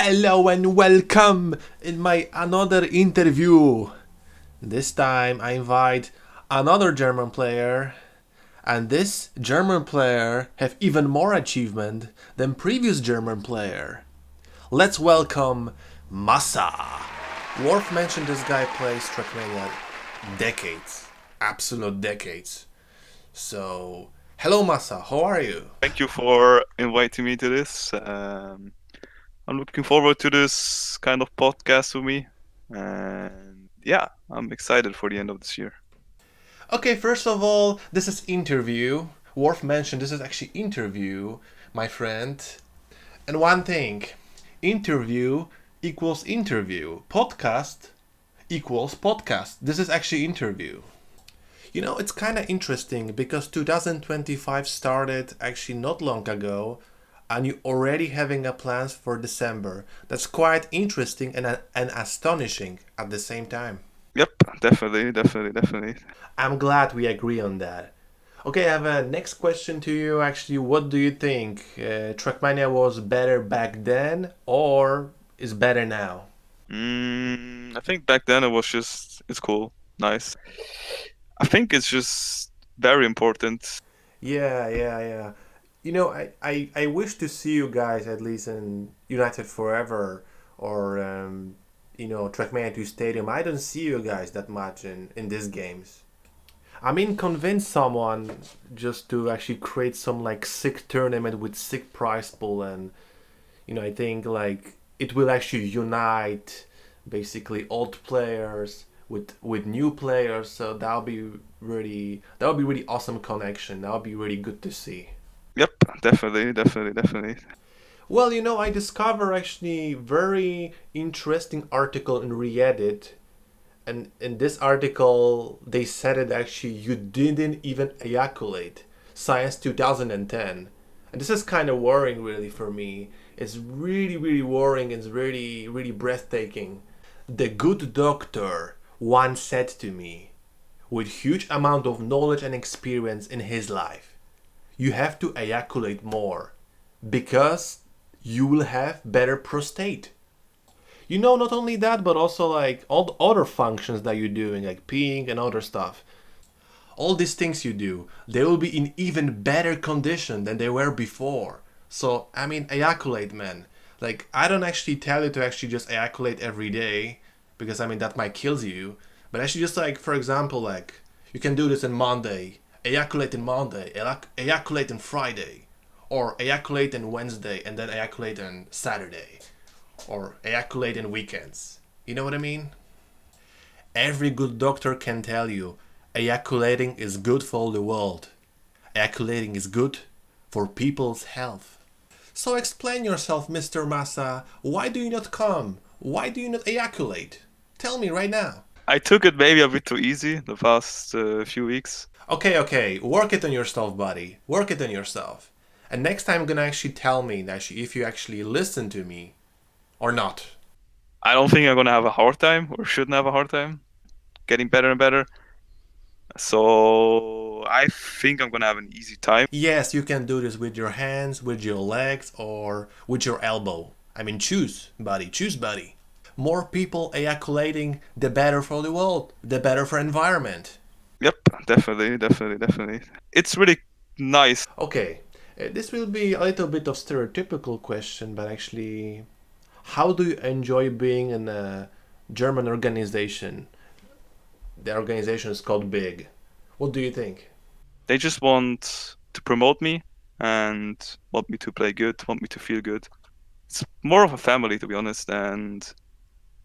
Hello and welcome in my another interview. This time I invite another German player, and this German player have even more achievement than previous German player. Let's welcome Massa. Worf mentioned this guy plays Trackmania decades, absolute decades. So, hello Massa, how are you? Thank you for inviting me to this. I'm looking forward to this kind of podcast with me. And yeah, I'm excited for the end of this year. Okay, first of all, this is interview. Worf mentioned this is actually interview, my friend. And one thing, interview equals interview. Podcast equals podcast. This is actually interview. You know, it's kind of interesting because 2025 started actually not long ago and you already having a plans for December. That's quite interesting and astonishing at the same time. Yep, definitely. I'm glad we agree on that. Okay, I have a next question to you. Actually, what do you think? Trackmania was better back then or is better now? I think back then it's cool, nice. I think it's just very important. Yeah. You know, I wish to see you guys at least in United Forever or, Trackmania 2 Stadium. I don't see you guys that much in these games. I mean, convince someone just to actually create some like sick tournament with sick prize pool, and I think like it will actually unite basically old players with new players. So that would be really awesome connection. That would be really good to see. Yep, definitely. Well, I discovered actually very interesting article in Reddit, and in this article they said it actually you didn't even ejaculate. Science 2010, and this is kind of worrying really for me. It's really worrying. It's really breathtaking. The good doctor once said to me, with huge amount of knowledge and experience in his life, you have to ejaculate more because you will have better prostate. Not only that, but also like all the other functions that you're doing, like peeing and other stuff. All these things you do, they will be in even better condition than they were before. So, I mean, ejaculate, man. Like, I don't actually tell you to actually just ejaculate every day, because I mean, that might kill you. But actually, just like, for example, like, you can do this on Monday, ejaculate on Monday, ejaculate on Friday, or ejaculate on Wednesday, and then ejaculate on Saturday, or ejaculate in weekends. You know what I mean? Every good doctor can tell you ejaculating is good for the world. Ejaculating is good for people's health. So explain yourself, Mr. Massa. Why do you not come? Why do you not ejaculate? Tell me right now. I took it maybe a bit too easy the past few weeks. Okay. Work it on yourself, buddy. Work it on yourself. And next time, gonna actually tell me that if you actually listen to me or not. I don't think I'm gonna have a hard time or shouldn't have a hard time getting better and better. So I think I'm gonna have an easy time. Yes, you can do this with your hands, with your legs, or with your elbow. I mean, choose, buddy. Choose, buddy. More people ejaculating, the better for the world, the better for environment. Yep, definitely. It's really nice. Okay, this will be a little bit of stereotypical question, but actually, how do you enjoy being in a German organization? The organization is called Big. What do you think? They just want to promote me and want me to play good, want me to feel good. It's more of a family, to be honest. And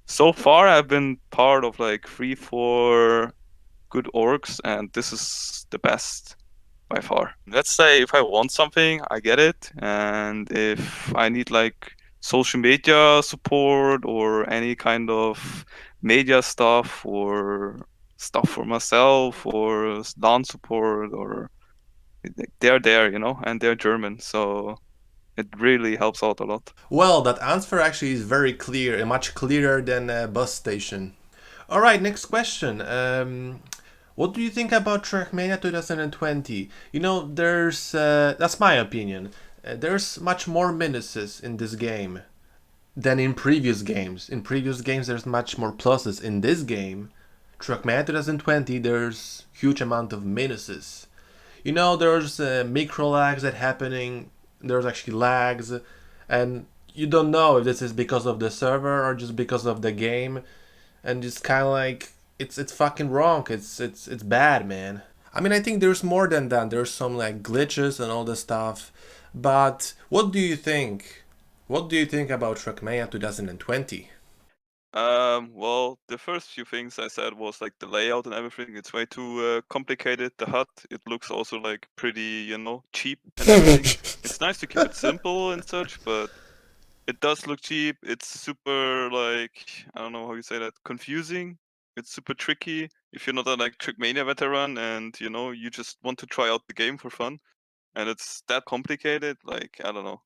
so far, I've been part of like 3, 4 good orgs, and this is the best by far. Let's say if I want something, I get it. And if I need like social media support or any kind of media stuff or stuff for myself or dance support or they're there, and they're German, so it really helps out a lot. Well, that answer actually is very clear and much clearer than a bus station. All right, next question. What do you think about Trackmania 2020? There's that's my opinion. There's much more minuses in this game. than in previous games. In previous games, there's much more pluses. In this game, Trackmania 2020, there's huge amount of minuses. You know, there's micro lags that happening. There's actually lags, and you don't know if this is because of the server or just because of the game, and it's kind of like it's fucking wrong. It's bad, man. I mean, I think there's more than that. There's some like glitches and all this stuff. But what do you think? What do you think about Trackmania 2020? Well, the first few things I said was like the layout and everything. It's way too complicated. The HUD, it looks also like pretty, cheap and everything. It's nice to keep it simple and such, but it does look cheap. It's super like, I don't know how you say that, confusing. It's super tricky if you're not a like Trackmania veteran and you just want to try out the game for fun. And it's that complicated. Like, I don't know.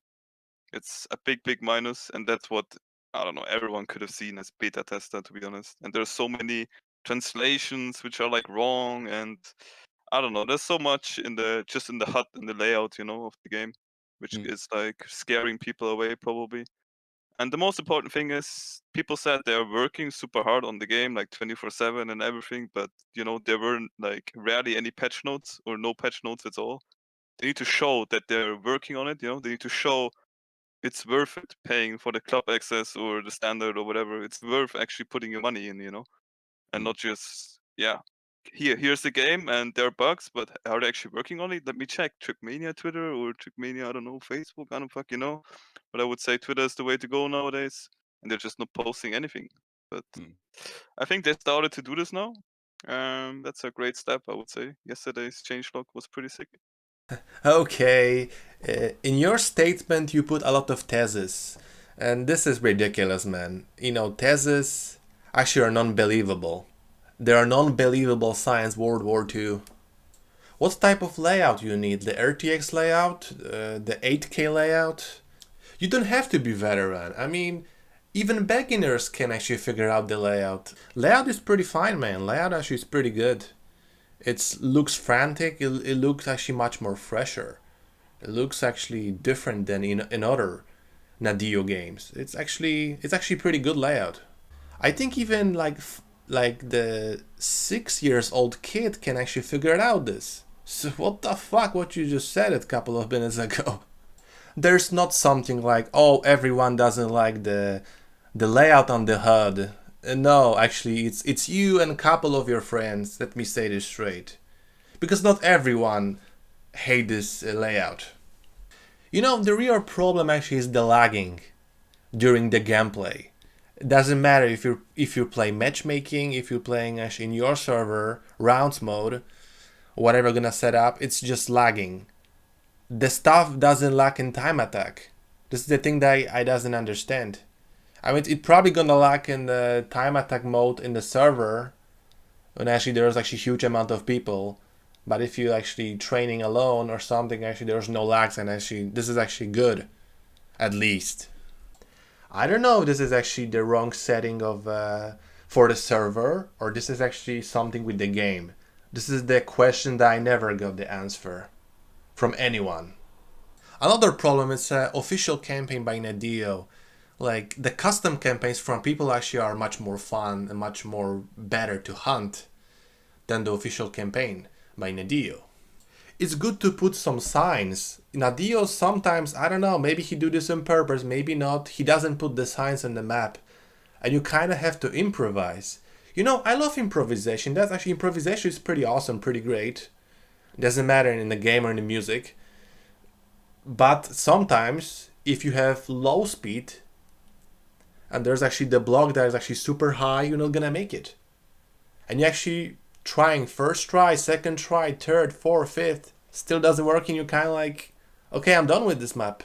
It's a big, big minus, and that's what I don't know. Everyone could have seen as beta tester, to be honest. And there's so many translations which are like wrong, and I don't know. There's so much in the just in the HUD and the layout, of the game, which Mm. is like scaring people away probably. And the most important thing is people said they're working super hard on the game, like 24/7 and everything, but there weren't like rarely any patch notes or no patch notes at all. They need to show that they're working on it. They need to show it's worth it paying for the club access or the standard or whatever. It's worth actually putting your money in, and Mm. not just here's the game and there are bugs, but are they actually working on it? Let me check Trackmania Twitter or Trackmania, I don't know, Facebook, I don't fucking know. But I would say Twitter is the way to go nowadays, and they're just not posting anything. But Mm. I think they started to do this now. That's a great step, I would say. Yesterday's changelog was pretty sick. Okay, in your statement you put a lot of theses, and this is ridiculous, man. You know, theses actually are non-believable. They are non-believable science World War II. What type of layout you need? The RTX layout? The 8K layout? You don't have to be veteran. I mean, even beginners can actually figure out the layout. Layout is pretty fine, man. Layout actually is pretty good. It looks frantic. It looks actually much more fresher. It looks actually different than in other Nadio games. It's actually pretty good layout. I think even like the 6 years old kid can actually figure it out this. So what the fuck what you just said a couple of minutes ago? There's not something like, oh, everyone doesn't like the layout on the HUD. No, actually it's you and a couple of your friends. Let me say this straight. Because not everyone hate this layout. You know, the real problem actually is the lagging during the gameplay. It doesn't matter if you play matchmaking, if you're playing actually in your server, rounds mode, whatever you're gonna set up, it's just lagging. The stuff doesn't lag in time attack. This is the thing that I doesn't understand. I mean, it's probably gonna lag in the time attack mode in the server when actually there's actually huge amount of people. But if you actually training alone or something, actually there's no lags, and actually this is actually good, at least. I don't know if this is actually the wrong setting of for the server, or this is actually something with the game. This is the question that I never got the answer from anyone. Another problem is official campaign by Nadio. Like the custom campaigns from people actually are much more fun and much more better to hunt than the official campaign by Nadio. It's good to put some signs. Nadio sometimes, I don't know, maybe he do this on purpose, maybe not. He doesn't put the signs on the map. And you kind of have to improvise. You know, I love improvisation. That's actually improvisation is pretty awesome, pretty great. Doesn't matter in the game or in the music. But sometimes if you have low speed and there's actually the block that is actually super high, you're not gonna make it. And you actually trying first try, second try, third, fourth, fifth, still doesn't work, and you're kind of like, okay, I'm done with this map.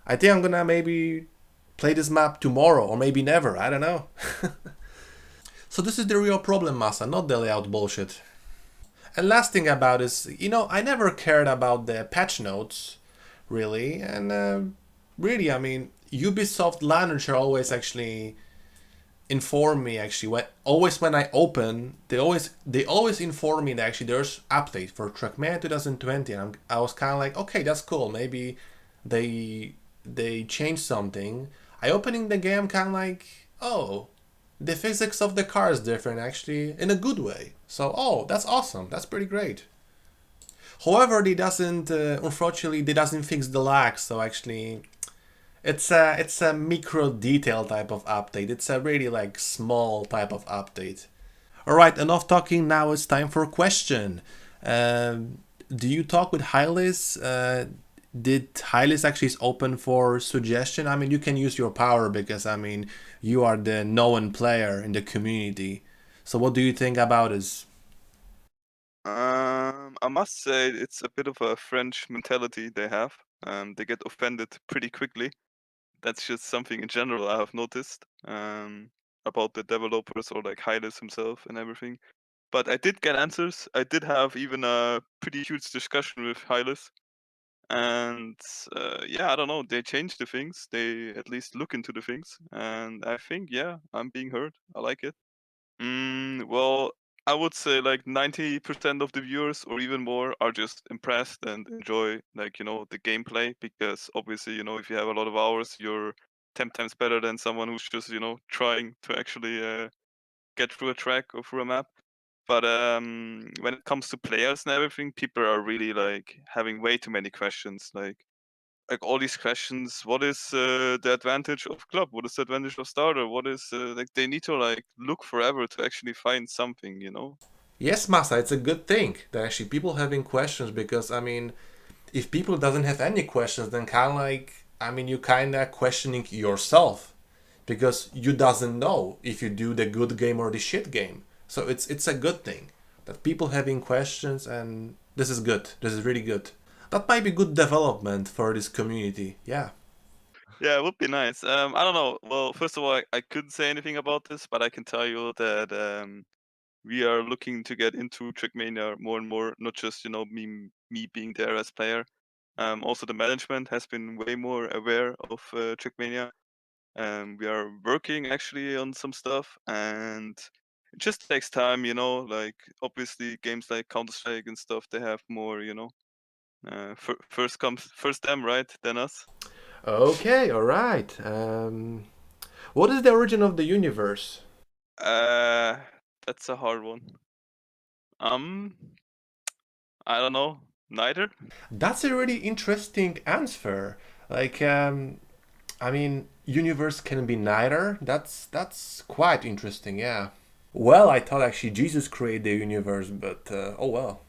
I think I'm gonna maybe play this map tomorrow or maybe never. I don't know. So this is the real problem, Massa, not the layout bullshit. And last thing about is, I never cared about the patch notes, really, and really, I mean, Ubisoft launcher always actually inform me actually when I open they always inform me that actually there's update for Trackmania 2020, and I was kind of like, okay, that's cool, maybe they changed something. I opening the game kind of like, oh, the physics of the car is different actually in a good way. So oh, that's awesome. That's pretty great. However, they doesn't unfortunately they doesn't fix the lag. So actually, it's a micro detail type of update. It's a really like small type of update. All right, enough talking. Now it's time for a question. Do you talk with Hylis? Did Hylis actually is open for suggestion? I mean, you can use your power because I mean you are the known player in the community. So what do you think about this? I must say it's a bit of a French mentality they have. They get offended pretty quickly. That's just something in general I have noticed about the developers or like Hylas himself and everything. But I did get answers. I did have even a pretty huge discussion with Hylas. And yeah, I don't know. They change the things. They at least look into the things. And I think, yeah, I'm being heard. I like it. Well, I would say like 90% of the viewers or even more are just impressed and enjoy like, the gameplay because obviously, if you have a lot of hours, you're 10 times better than someone who's just, trying to actually get through a track or through a map. But when it comes to players and everything, people are really like having way too many questions. Like all these questions. What is the advantage of club? What is the advantage of starter? What is like they need to like look forever to actually find something. Yes, Massa, it's a good thing that actually people having questions because I mean, if people doesn't have any questions, then kind of like I mean you kind of questioning yourself because you doesn't know if you do the good game or the shit game. So it's a good thing that people having questions and this is good. This is really good. That might be good development for this community. Yeah. Yeah, it would be nice. I don't know. Well, first of all, I couldn't say anything about this, but I can tell you that we are looking to get into Trackmania more and more. Not just me being there as player. Also, the management has been way more aware of Trackmania. We are working actually on some stuff, and it just takes time. Like obviously, games like Counter Strike and stuff, they have more. First comes first them, right? Then us. Okay. All right. What is the origin of the universe? Uh, that's a hard one. Um, I don't know. Neither. That's a really interesting answer. Like, I mean, universe can be neither. That's quite interesting. Yeah. Well, I thought actually Jesus created the universe, but oh well.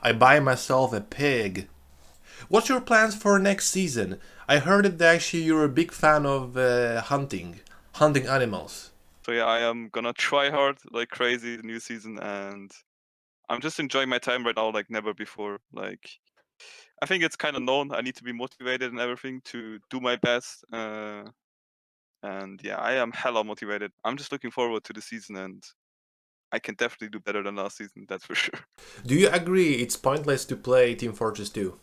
I buy myself a pig. What's your plans for next season? I heard that actually you're a big fan of hunting animals. So yeah, I am gonna try hard like crazy the new season, and I'm just enjoying my time right now like never before. Like I think it's kind of known. I need to be motivated and everything to do my best. And yeah, I am hella motivated. I'm just looking forward to the season, and I can definitely do better than last season. That's for sure. Do you agree it's pointless to play Team Fortress 2?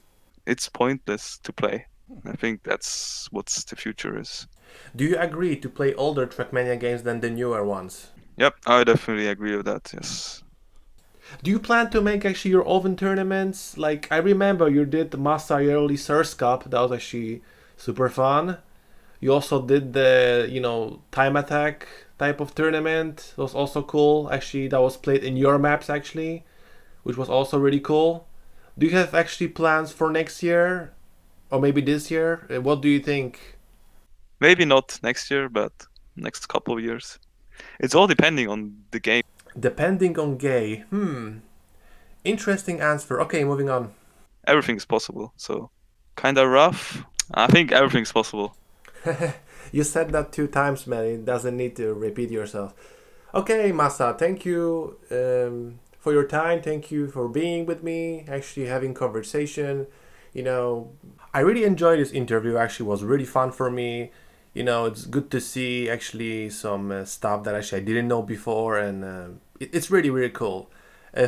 It's pointless to play. I think that's what's the future is. Do you agree to play older Trackmania games than the newer ones? Yep, I definitely agree with that. Yes. Do you plan to make actually your own tournaments? Like I remember you did the Massa yearly Source Cup. That was actually super fun. You also did the time attack type of tournament. It was also cool. Actually, that was played in your maps actually, which was also really cool. Do you have actually plans for next year or maybe this year? What do you think? Maybe not next year, but next couple of years. It's all depending on the game. Depending on gay. Interesting answer. Okay, moving on. Everything's possible. So kind of rough. I think everything's possible. You said that 2 times, man. It doesn't need to repeat yourself. Okay, Massa, thank you for your time. Thank you for being with me, actually having conversation. You know, I really enjoyed this interview. Actually, was really fun for me. It's good to see actually some stuff that actually I didn't know before, and it's really really cool.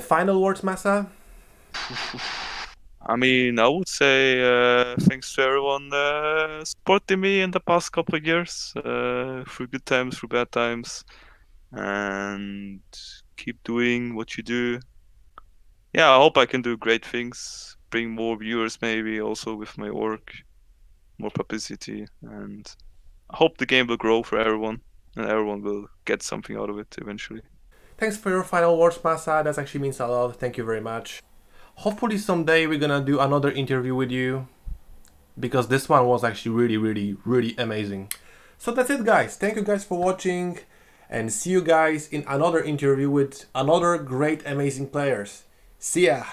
Final words, Massa. I mean, I would say thanks to everyone supporting me in the past couple of years, through good times, through bad times. and keep doing what you do. Yeah, I hope I can do great things, bring more viewers maybe also with my work, more publicity, and I hope the game will grow for everyone and everyone will get something out of it eventually. Thanks for your final words, Massa. That actually means a lot. Thank you very much. Hopefully someday we're gonna do another interview with you because this one was actually really, really, really amazing. So that's it, guys. Thank you guys for watching and see you guys in another interview with another great, amazing players. See ya!